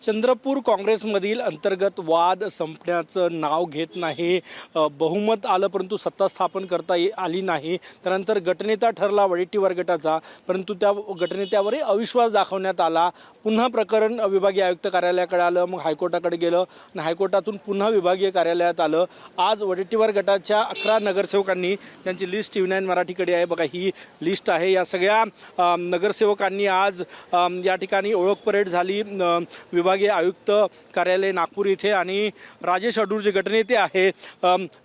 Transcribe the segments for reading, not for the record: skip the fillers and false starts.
चंद्रपूर काँग्रेसमधील अंतर्गत वाद संपण्याचं नाव घेत नाही. बहुमत आलं परंतु सत्ता स्थापन करता आली नाही. त्यानंतर गटनेता ठरला वडेट्टीवार गटाचा, परंतु त्या गटनेत्यावरही अविश्वास दाखवण्यात आला. पुन्हा प्रकरण विभागीय आयुक्त कार्यालयाकडे आलं, मग हायकोर्टाकडे गेलं आणि हायकोर्टातून पुन्हा विभागीय कार्यालयात आलं. आज वडेट्टीवार गटाच्या 11 नगरसेवकांनी त्यांची लिस्ट TV9 मराठीकडे आहे बघा, ही लिस्ट आहे. या सगळ्या नगरसेवकांनी आज या ठिकाणी ओळख परेड झाली विभागीय आयुक्त कार्यालय नागपूर इथे. आणि राजेश अडूर जे गटनेते आहेत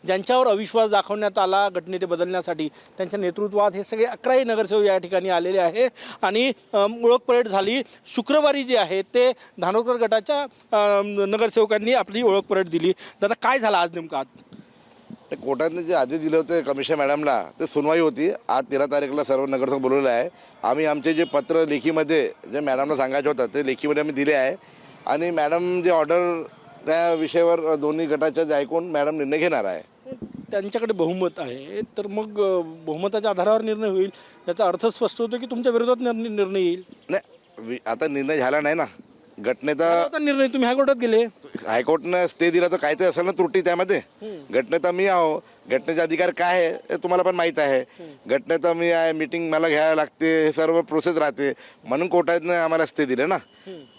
ज्यांच्यावर अविश्वास दाखवण्यात आला गटनेते बदलण्यासाठी, त्यांच्या नेतृत्वात हे सगळे 11 नगरसेवक या ठिकाणी आलेले आहे आणि ओळख परेड झाली. शुक्रवारी जे आहे ते धानोरकर गटाच्या नगरसेवकांनी आपली ओळख परेड दिली. दादा, काय झालं आज नेमकं? कोर्टाने जे आदेश दिले होते कमिशनर मॅडमला, ते सुनवाई होती. आज 13 तारीखला सर्व नगरसेवक बोलवलं आहे. आम्ही आमचे जे पत्र लेखीमध्ये जे मॅडमला सांगायचं होतं ते लेखीमध्ये आम्ही दिले आहे आणि मॅडम जे ऑर्डर त्या विषयावर दोन्ही गटाच्या जे ऐकून मॅडम निर्णय घेणार आहे. त्यांच्याकडे बहुमत आहे, तर मग बहुमताच्या आधारावर निर्णय होईल याचा अर्थ स्पष्ट होतो की तुमच्या विरोधात निर्णय येईल. नाही, आता निर्णय झाला नाही ना. गटनेता निर्णय तुम्ही हायकोर्टात गेले, हायकोर्टनं स्टे दिला तर काय ते असेल ना त्रुटी त्यामध्ये. गटनेता मी आहो, गटनेचा अधिकार काय आहे हे तुम्हाला पण माहीत आहे. गटनेता मी आहे, मीटिंग मला घ्यायला लागते, हे सर्व प्रोसेस राहते, म्हणून कोर्टाने आम्हाला स्टे दिले ना.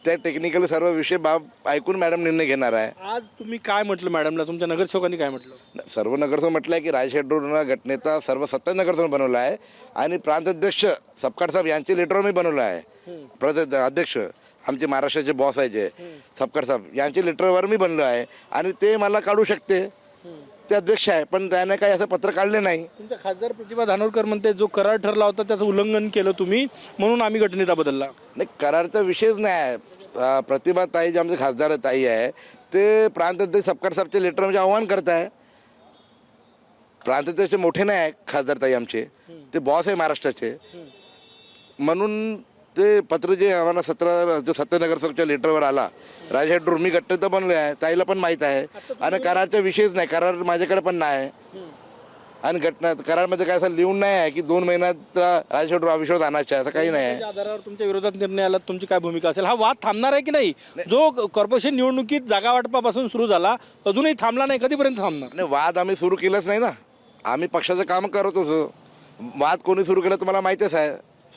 त्या टेक्निकल सर्व विषय बाब ऐकून मॅडम निर्णय घेणार आहे. आज तुम्ही काय म्हटलं मॅडमला? तुमच्या नगरसेवकांनी काय म्हटलं? सर्व नगरसेवक म्हटलं आहे की राजेश अडूरला गटनेता सर्व 27 नगरसेवक बनवलं आहे आणि प्रांताध्यक्ष सपकाळ साहेब यांचे लेटर मी बनवलं आहे. प्रदेश अध्यक्ष आमचे महाराष्ट्राचे बॉस आहे जे सपकाळ साहेब यांचे लेटरवर मी बनलो आहे आणि ते मला काढू शकते, ते अध्यक्ष आहे, पण त्याने काही असं पत्र काढले नाही. तुमच्या खासदार प्रतिभा धानोरकर म्हणते जो करार ठरला होता त्याचं उल्लंघन केलं तुम्ही, म्हणून आम्ही गटनेता बदलला. नाही, करारचा विषयच नाही आहे. प्रतिभा ताई जे आमचे खासदार ताई आहे ते प्रांताध्यक्ष सपकाळ साहेबचे लेटर म्हणजे आव्हान करत आहे. प्रांताध्यक्ष मोठे नाही आहे खासदार ताई आमचे, ते बॉस आहे महाराष्ट्राचे, म्हणून ते पत्र जे आम्हाला 17 नगरसेवकच्या लेटरवर आला. राजेश अडूर मी गटनेता बनले आहे, ताईला पण माहीत आहे आणि करारचा विषयच नाही. करार माझ्याकडे पण नाही आणि करारमध्ये काय असं लिहून नाही आहे की 2 महिन्यात राजेश अडूर अविश्वास आणायचे, असं काही नाही आहे. आधारावर तुमच्या विरोधात निर्णय आला, तुमची काय भूमिका असेल? हा वाद थांबणार आहे की नाही? जो कॉर्पोरेशन निवडणुकीत जागा वाटपापासून सुरू झाला अजूनही थांबला नाही, कधीपर्यंत थांबणार? नाही, वाद आम्ही सुरू केलंच नाही ना. आम्ही पक्षाचं काम करत होतो. वाद कोणी सुरू केलं तुम्हाला माहितीच आहे,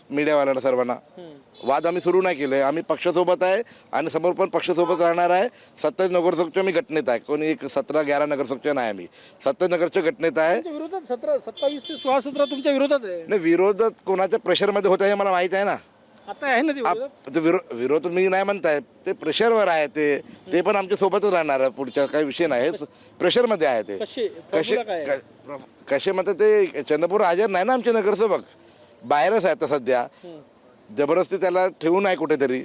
मीडियावाल्याला सर्वांना. वाद आम्ही सुरू नाही केले. आम्ही पक्षासोबत आहे आणि समोर पण पक्षासोबत राहणार आहे. 27 नगरसेवकचे मी गटनेता आहे, कोणी एक 17-11 नगरसेवकचे नाही. आम्ही 27 नगरचे गटनेता आहे. विरोधात 27 ते 16-17 तुमच्या विरोधात आहे. नाही, विरोधात कोणाच्या प्रेशरमध्ये होत आहे हे मला माहीत आहे ना. आता आहे ना ते विरोध मी नाही म्हणताय, ते प्रेशरवर आहे. ते पण आमच्या सोबतच राहणार आहे. पुढच्या काही विषय नाही, प्रेशरमध्ये आहे ते. कसे म्हणतात ते चंद्रपूर हजर नाही ना आमचे नगरसेवक, बाहेरच आहे आता सध्या. जबरदस्ती त्याला ठेवून आहे कुठेतरी.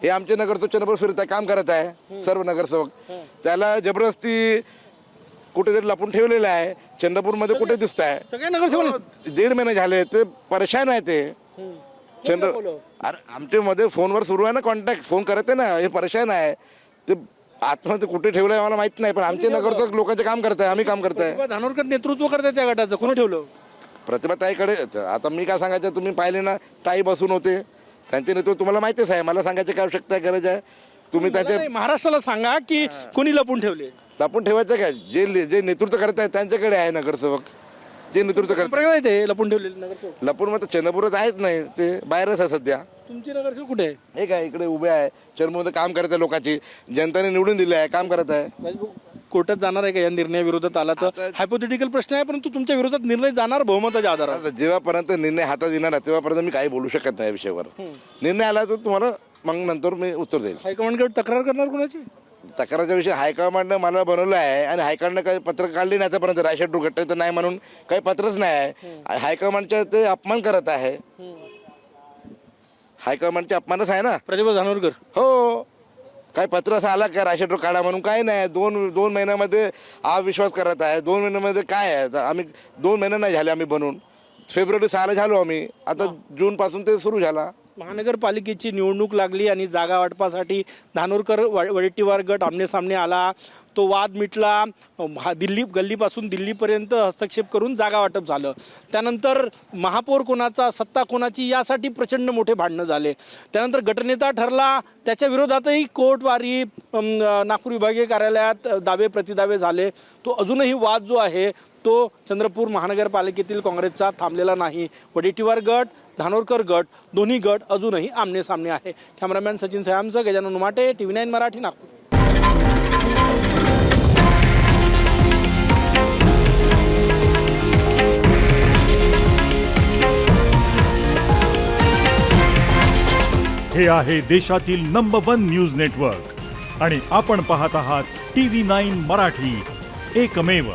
हे आमचे नगरसेवक चंद्रपूर फिरत आहे, काम करत आहे सर्व नगरसेवक. त्याला जबरदस्ती कुठेतरी लपून ठेवलेलं आहे. चंद्रपूरमध्ये कुठे दिसत आहे? सगळे नगरसेवक 1.5 महिने झाले, ते परेशान आहे ते. अरे आमच्या मध्ये फोनवर सुरू आहे ना कॉन्टॅक्ट, फोन करत आहे ना. हे परेशान आहे ते. आतमध्ये कुठे ठेवलं आहे मला माहित नाही, पण आमचे नगरसेवक लोकांचे काम करत आहे, आम्ही काम करत आहे. धानोरकर नेतृत्व करतात त्या गटाचं, कोणी ठेवलं? प्रतिभा ताईकडे. आता मी काय सांगायचं, तुम्ही पाहिले ना ताई बसून होते, त्यांचे नेतृत्व तुम्हाला माहितीच आहे. मला सांगायची काय आवश्यकता गरज आहे? तुम्ही त्याचे महाराष्ट्राला सांगा की कोणी लपून ठेवले. लपून ठेवायचं काय? जे नेतृत्व करत आहे त्यांच्याकडे आहे नगरसेवक, जे नेतृत्व करत ते लपून ठेवले नगरसेवक. लपून मग चंद्रपूरच आहेच नाही, ते बाहेरच आहे सध्या. तुमचे नगरसेवक कुठे आहे? हे काय इकडे उभे आहे, चंद्रपूरमध्ये काम करत आहे. लोकांची जनतेने निवडून दिले आहे, काम करत आहे. कोर्टात जाणार आहे का या निर्णयाविरोधात आला तर? हायपोथेटिकल प्रश्न आहे, परंतु तुमच्या विरोधात निर्णय जाणार बहुमताच्या आधारावर. जेव्हापर्यंत निर्णय हातात येणार आहे तेव्हापर्यंत मी काही बोलू शकत नाही या विषयावर. निर्णय आला तर तुम्हाला मग नंतर मी उत्तर देईल. हायकमांडकडे तक्रार करणार कोणाची? तक्रारच्या विषय हायकमांडनं मला बनवलं आहे आणि हायकमांडनं काही पत्र काढली नाही आतापर्यंत. राजेश अडूर गटनेता नाही म्हणून काही पत्रच नाही आहे. हायकमांडच्या ते अपमान करत आहे. हायकमांडचे अपमानच आहे ना. प्रतिभा धानोरकर हो, काय पत्र असं आला का राजेश अडूर काढा म्हणून? काही नाही. दोन महिन्यामध्ये अविश्वास करत आहे. 2 महिन्यामध्ये काय आहे? आम्ही 2 महिने नाही झाले आम्ही बनवून. फेब्रुवारी 6ला झालो आम्ही, आता जूनपासून ते सुरू झाला. महानगरपालिकेची निवडणूक लागली आणि जागा वाटपासाठी धानोरकर वडेट्टीवार गट आमनेसामने आला. तो वाद मिटला. गल्लीपासून दिल्लीपर्यंत हस्तक्षेप करून जागा वाटप झालं. त्यानंतर महापौर कोणाचा, सत्ता कोणाची यासाठी प्रचंड मोठे भांडणं झाले. त्यानंतर गटनेता ठरला, त्याच्या विरोधातही कोर्टवारी नागपूर विभागीय कार्यालयात दावे प्रतिदावे झाले. तो अजूनही वाद जो आहे तो चंद्रपूर महानगरपालिकेतील काँग्रेसचा थांबलेला नाही. वडेट्टीवार गट, धानोरकर गट, दोन्ही गट अजूनही आमनेसामने आहे. कॅमेरामॅन सचिन सयामसह गजानन उमाटे, TV9 मराठी, नागपूर. हे आहे देशातील नंबर 1 न्यूज नेटवर्क आणि आपण पाहत आहात TV9 मराठी, एकमेव.